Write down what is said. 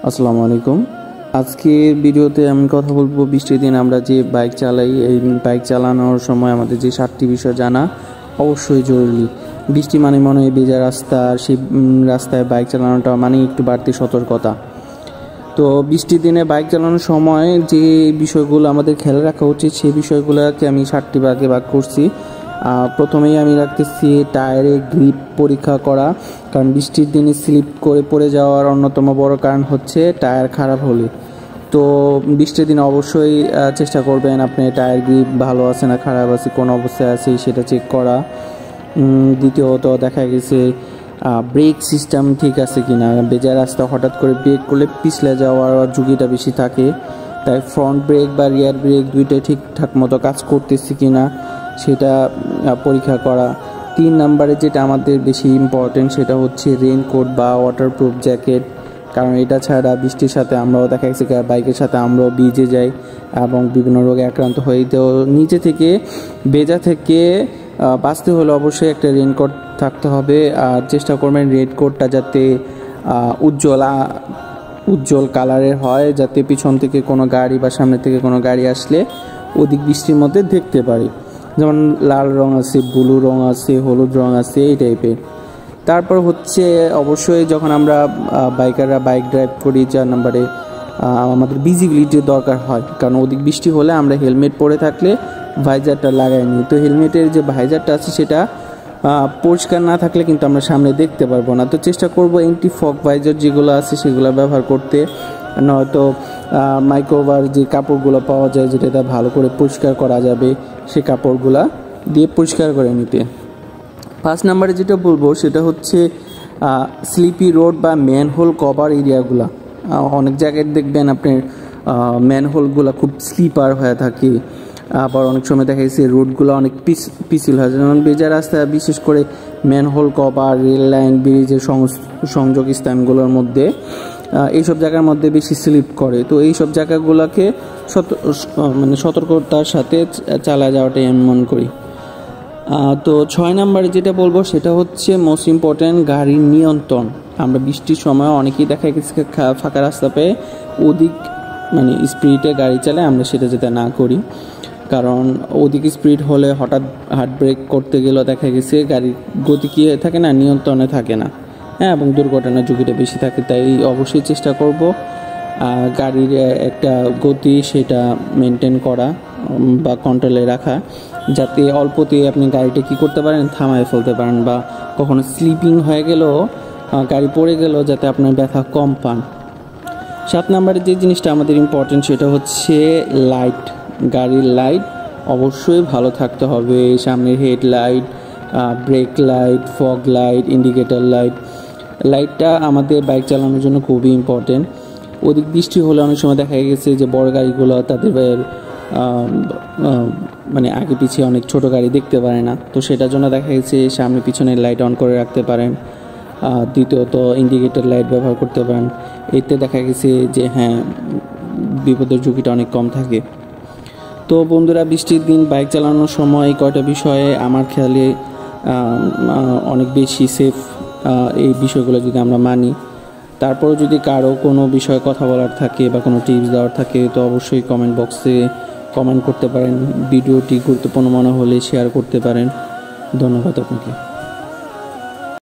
আসসালামু আলাইকুম। আজকের ভিডিওতে আমি কথা বলবো বৃষ্টির দিন আমরা যে বাইক চালাই, এই বাইক চালানোর সময় আমাদের যে 7টি বিষয় জানা অবশ্যই জরুরি। বৃষ্টি মানে মনে হয় ভেজা রাস্তা, সেই রাস্তায় বাইক চালানোটা মানে একটু বাড়তি সতর্কতা। তো বৃষ্টির দিনে বাইক চালানোর সময় যে বিষয়গুলো আমাদের খেয়াল রাখা উচিত সেই বিষয়গুলোকে আমি 7টি ভাগে ভাগ করছি। প্রথমেই আমি রাখতেছি টায়ারে গ্রিপ পরীক্ষা করা, কারণ বৃষ্টির দিনে স্লিপ করে পড়ে যাওয়ার অন্যতম বড় কারণ হচ্ছে টায়ার খারাপ হলে। তো বৃষ্টির দিনে অবশ্যই চেষ্টা করবেন আপনি টায়ার গ্রিপ ভালো আছে না খারাপ আছে, কোন অবস্থায় আছে সেটা চেক করা। দ্বিতীয়ত দেখা গেছে ব্রেক সিস্টেম ঠিক আছে কি না। ভেজা রাস্তা হঠাৎ করে ব্রেক করলে পিছলে যাওয়ার ঝুঁকিটা বেশি থাকে, তাই ফ্রন্ট ব্রেক বা রিয়ার ব্রেক দুইটাই ঠিকঠাক মতো কাজ করতেছে কি না সেটা পরীক্ষা করা। 3 নম্বরে যেটা আমাদের বেশি ইম্পর্টেন্ট সেটা হচ্ছে রেইনকোট বা ওয়াটারপ্রুফ জ্যাকেট, কারণ এটা ছাড়া বৃষ্টির সাথে আমরাও দেখা গেছে বাইকের সাথে আমরাও ভিজে যাই এবং বিভিন্ন রোগে আক্রান্ত হই। তো নিচে থেকে ভেজা থেকে বাঁচতে হলে অবশ্যই একটা রেইনকোট থাকতে হবে। আর চেষ্টা করবেন রেইনকোটটা যাতে উজ্জ্বল কালারের হয়, যাতে পিছন থেকে কোনো গাড়ি বা সামনে থেকে কোনো গাড়ি আসলে অধিক বৃষ্টির মধ্যে দেখতে পারি। যেমন লাল রং আছে, ব্লু রং আছে, হলুদ রং আছে, এই টাইপের। তারপর হচ্ছে অবশ্যই যখন আমরা বাইকাররা বাইক ড্রাইভ করি 4 নম্বরে আমাদের ভিজিবিলিটির দরকার হয়, কারণ অধিক বৃষ্টি হলে আমরা হেলমেট পরে থাকলে ভাইজারটা লাগাই নিই। তো হেলমেটের যে ভাইজারটা আছে সেটা পরিষ্কার না থাকলে কিন্তু আমরা সামনে দেখতে পারবো না। তো চেষ্টা করব অ্যান্টি ফগ ভাইজার যেগুলো আছে সেগুলো ব্যবহার করতে, নয়তো মাইক্রোবার যে কাপড়গুলো পাওয়া যায় যেটা ভালো করে পরিষ্কার করা যাবে সেই কাপড়গুলা দিয়ে পরিষ্কার করে নিতে। 5 নম্বরে যেটা বলবো সেটা হচ্ছে স্লিপি রোড বা ম্যানহোল কভার এরিয়াগুলা। অনেক জায়গায় দেখবেন আপনার ম্যানহোলগুলো খুব স্লিপার হয়ে থাকে, আবার অনেক সময় দেখা গেছে রোডগুলো অনেক পিছিল হয়। যেমন ভেজা রাস্তায় বিশেষ করে ম্যানহোল কভার, রেল লাইন, ব্রিজের সংযোগ স্থানগুলোর মধ্যে এইসব জায়গার মধ্যে বেশি স্লিপ করে। তো এইসব জায়গাগুলোকে সতর্কতার সাথে চালা যাওয়াটাই আমি মনে করি। তো 6 নম্বরে যেটা বলবো সেটা হচ্ছে মোস্ট ইম্পর্ট্যান্ট গাড়ির নিয়ন্ত্রণ। আমরা বৃষ্টির সময় অনেকেই দেখা গেছে ফাঁকা রাস্তা পেয়ে অধিক স্পিডে গাড়ি চালায়, আমরা সেটা যাতে না করি, কারণ অধিক স্পিড হলে হঠাৎ হার্ড ব্রেক করতে গেলেও দেখা গেছে গাড়ির গতি কি থাকে না, নিয়ন্ত্রণে থাকে না, এবং দুর্ঘটনার ঝুঁকিটা বেশি থাকে। তাই অবশ্যই চেষ্টা করব গাড়ির একটা গতি সেটা মেনটেন করা বা কন্ট্রোলে রাখা, যাতে অল্পতে আপনি গাড়িটা কী করতে পারেন, থামায় ফেলতে পারেন, বা কখনো স্লিপিং হয়ে গেলেও গাড়ি পড়ে গেলেও যাতে আপনার ব্যথা কম পান। 7 নম্বরে যে জিনিসটা আমাদের ইম্পর্টেন্ট সেটা হচ্ছে লাইট। গাড়ির লাইট অবশ্যই ভালো থাকতে হবে, সামনের headlight, break light, fog light, indicator light. লাইটটা আমাদের বাইক চালানোর জন্য খুবই ইম্পর্টেন্ট। অধিক বৃষ্টি হলে অনেক সময় দেখা গেছে যে বড় গাড়িগুলো তাদের আগে পিছিয়ে অনেক ছোট গাড়ি দেখতে পারে না, তো সেটার জন্য দেখা গেছে সামনে পিছনের লাইট অন করে রাখতে পারেন। দ্বিতীয়ত ইন্ডিকেটর লাইট ব্যবহার করতে পারেন, এতে দেখা গেছে যে বিপদের ঝুঁকিটা অনেক কম থাকে। তো বন্ধুরা, বৃষ্টির দিন বাইক চালানোর সময় এই কয়টা বিষয়ে আমার খেয়ালে অনেক বেশি সেফ। এই বিষয়গুলো যদি আমরা মানি, তারপরে যদি কারো কোনো বিষয়ে কথা বলার থাকে বা কোনো টিপস দেওয়ার থাকে তো অবশ্যই কমেন্ট বক্সে কমেন্ট করতে পারেন। ভিডিওটি গুরুত্বপূর্ণ মনে হলে শেয়ার করতে পারেন। ধন্যবাদ আপনাকে।